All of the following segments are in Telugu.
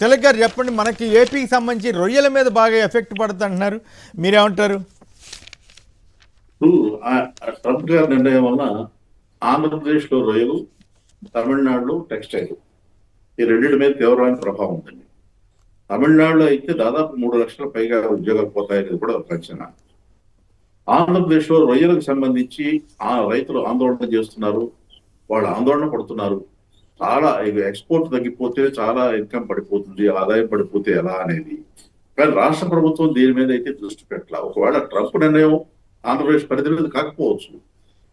తిలక్ గారు చెప్పండి, మనకి ఏపీకి సంబంధించి రొయ్యల మీద బాగా ఎఫెక్ట్ పడుతుంది అంటున్నారు, మీరేమంటారు? ట్రంప్ గారి నిర్ణయం వల్ల ఆంధ్రప్రదేశ్లో రొయ్యలు, తమిళనాడులో టెక్స్టైల్ ఈ రెండింటి మీద తీవ్రమైన ప్రభావం ఉందండి. తమిళనాడులో అయితే దాదాపు 3 లక్షల పైగా ఉద్యోగాలు పోతాయనేది కూడా ఒక అంచనా. ఆంధ్రప్రదేశ్లో రొయ్యలకు సంబంధించి ఆ రైతులు ఆందోళన చేస్తున్నారు, వాళ్ళు ఆందోళన పడుతున్నారు. చాలా ఎక్స్పోర్ట్ తగ్గిపోతే చాలా ఇన్కమ్ పడిపోతుంది, ఆదాయం పడిపోతే ఎలా అనేది. కానీ రాష్ట్ర ప్రభుత్వం దీని మీద అయితే దృష్టి పెట్టాల. ఒకవేళ ట్రంప్ నిర్ణయం ఆంధ్రప్రదేశ్ పరిధిలో కాకపోవచ్చు,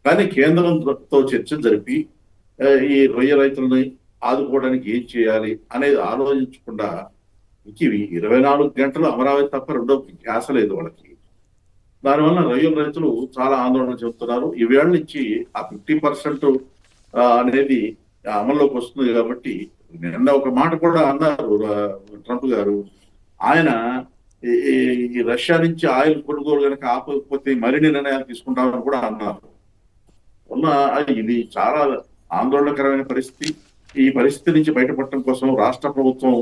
కానీ కేంద్రంతో చర్చలు జరిపి ఈ రొయ్య రైతులని ఆదుకోవడానికి ఏం చేయాలి అనేది ఆలోచించకుండా ఇవి 24 గంటలు అమరావతి తప్ప రెండో ధ్యాస లేదు వాళ్ళకి. దానివల్ల రొయ్యల రైతులు చాలా ఆందోళన చెందుతున్నారు. ఈవేళ నుంచి ఆ 50% అనేది అమల్లోకి వస్తుంది కాబట్టి, నిన్న ఒక మాట కూడా అన్నారు ట్రంప్ గారు. ఆయన ఈ రష్యా నుంచి ఆయిల్ కొనుగోలు కనుక ఆపకపోతే మరిన్ని నిర్ణయాలు తీసుకుంటామని కూడా అన్నారు. ఇది చాలా ఆందోళనకరమైన పరిస్థితి. ఈ పరిస్థితి నుంచి బయటపడటం కోసం రాష్ట్ర ప్రభుత్వం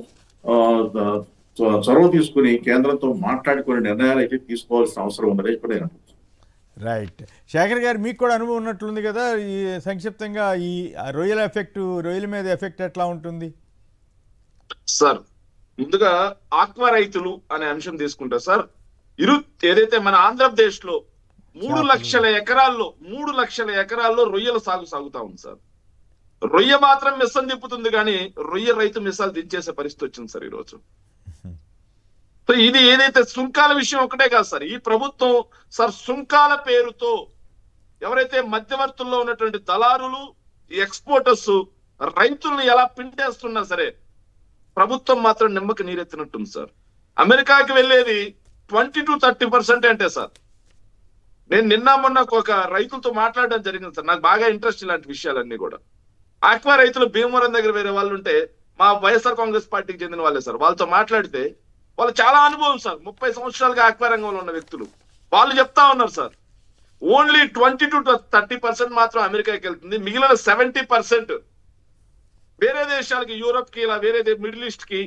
చొరవ తీసుకుని కేంద్రంతో మాట్లాడుకునే నిర్ణయాలు అయితే తీసుకోవాల్సిన అవసరం ఉందని కూడా నేను అనుకుంటున్నాను. రైట్. శేఖర్ గారు, మీకు కూడా అనుభవం ఉన్నట్లుంది కదా, ఈ సంక్షిప్తంగా ఈ రొయ్యల మీద ఎఫెక్ట్ ఎట్లా ఉంటుంది సార్? ముందుగా ఆక్వా రైతులు అనే అంశం తీసుకుంటా సార్. ఏదైతే మన ఆంధ్రప్రదేశ్ లో 3 లక్షల ఎకరాల్లో రొయ్యల సాగు సాగుతా ఉంది సార్. రొయ్య మాత్రం మిస్సం తిప్పుతుంది, కానీ రొయ్య రైతు మిస్సాలు దించేసే పరిస్థితి వచ్చింది సార్ ఈరోజు. సో ఇది ఏదైతే సుంకాల విషయం ఒకటే కాదు సార్, ఈ ప్రభుత్వం సార్ సుంకాల పేరుతో ఎవరైతే మధ్యవర్తుల్లో ఉన్నటువంటి దళారులు, ఈ ఎక్స్పోర్టర్స్ రైతులను ఎలా పిండేస్తున్నా సరే ప్రభుత్వం మాత్రం నిమ్మకి నీరెత్తినట్టుంది సార్. అమెరికాకి వెళ్ళేది 20 to 30% అంటే సార్. నేను నిన్న మొన్న ఒక రైతులతో మాట్లాడడం జరిగింది సార్. నాకు బాగా ఇంట్రెస్ట్ ఇలాంటి విషయాలన్నీ కూడా. ఆక్వా రైతులు భీమవరం దగ్గర వేరే వాళ్ళు ఉంటే మా వైఎస్ఆర్ కాంగ్రెస్ పార్టీకి చెందిన వాళ్ళే సార్. వాళ్ళతో మాట్లాడితే వాళ్ళు చాలా అనుభవం సార్, 30 సంవత్సరాలుగా ఆక్వా రంగంలో ఉన్న వ్యక్తులు. వాళ్ళు చెప్తా ఉన్నారు సార్, ఓన్లీ 20 to 30% మాత్రం అమెరికాకి వెళ్తుంది, మిగిలిన 70% వేరే దేశాలకి, యూరోప్ కి, ఇలా వేరే మిడిల్ ఈస్ట్ కి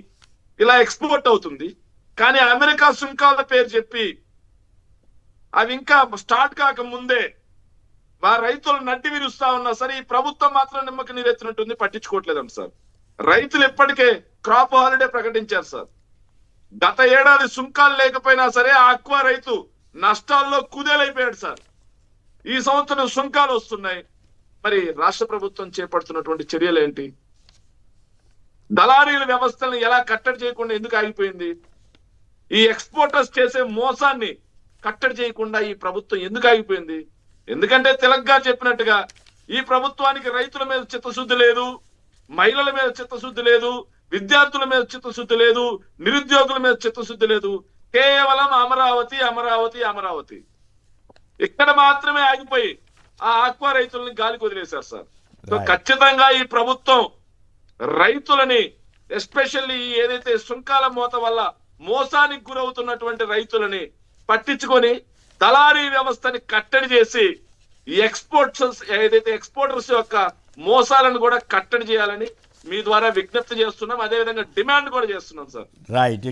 ఇలా ఎక్స్పోర్ట్ అవుతుంది. కానీ అమెరికా సుంకాల పేరు చెప్పి అవి ఇంకా స్టార్ట్ కాక ముందే రైతులు నడ్డి విరుస్తా ఉన్నా సరే ఈ ప్రభుత్వం మాత్రం నిమ్మకి నీరెత్తినట్టుంది, పట్టించుకోవట్లేదంట సార్. రైతులు ఇప్పటికే క్రాప్ హాలిడే ప్రకటించారు సార్. గత ఏడాది సుంకాలు లేకపోయినా సరే ఆక్వా రైతు నష్టాల్లో కుదేలైపోయాడు సార్. ఈ సంవత్సరం సుంకాలు వస్తున్నాయి. మరి రాష్ట్ర ప్రభుత్వం చేపడుతున్నటువంటి చర్యలు ఏంటి? దళారీల వ్యవస్థలను ఎలా కట్టడి చేయకుండా ఎందుకు ఆగిపోయింది? ఈ ఎక్స్పోర్టర్స్ చేసే మోసాన్ని కట్టడి చేయకుండా ఈ ప్రభుత్వం ఎందుకు ఆగిపోయింది? ఎందుకంటే తిలక్ గారు చెప్పినట్టుగా ఈ ప్రభుత్వానికి రైతుల మీద చిత్తశుద్ధి లేదు, మహిళల మీద చిత్తశుద్ధి లేదు, విద్యార్థుల మీద చిత్తశుద్ధి లేదు, నిరుద్యోగుల మీద చిత్తశుద్ధి లేదు. కేవలం అమరావతి అమరావతి అమరావతి. ఇక్కడ మాత్రమే ఆగిపోయి ఆ ఆక్వా రైతుల్ని గాలికి వదిలేశారు సార్. సో ఖచ్చితంగా ఈ ప్రభుత్వం రైతులని, ఎస్పెషల్లీ ఏదైతే సుంకాల మోత వల్ల మోసానికి గురవుతున్నటువంటి రైతులని పట్టించుకొని దళారీ వ్యవస్థని కట్టడి చేసి ఈ ఎక్స్పోర్టర్స్ యొక్క మోసాలను కూడా కట్టడి చేయాలని మీ ద్వారా విజ్ఞప్తి చేస్తున్నాం. అదేవిధంగా డిమాండ్ కూడా చేస్తున్నాం సార్. రైట్.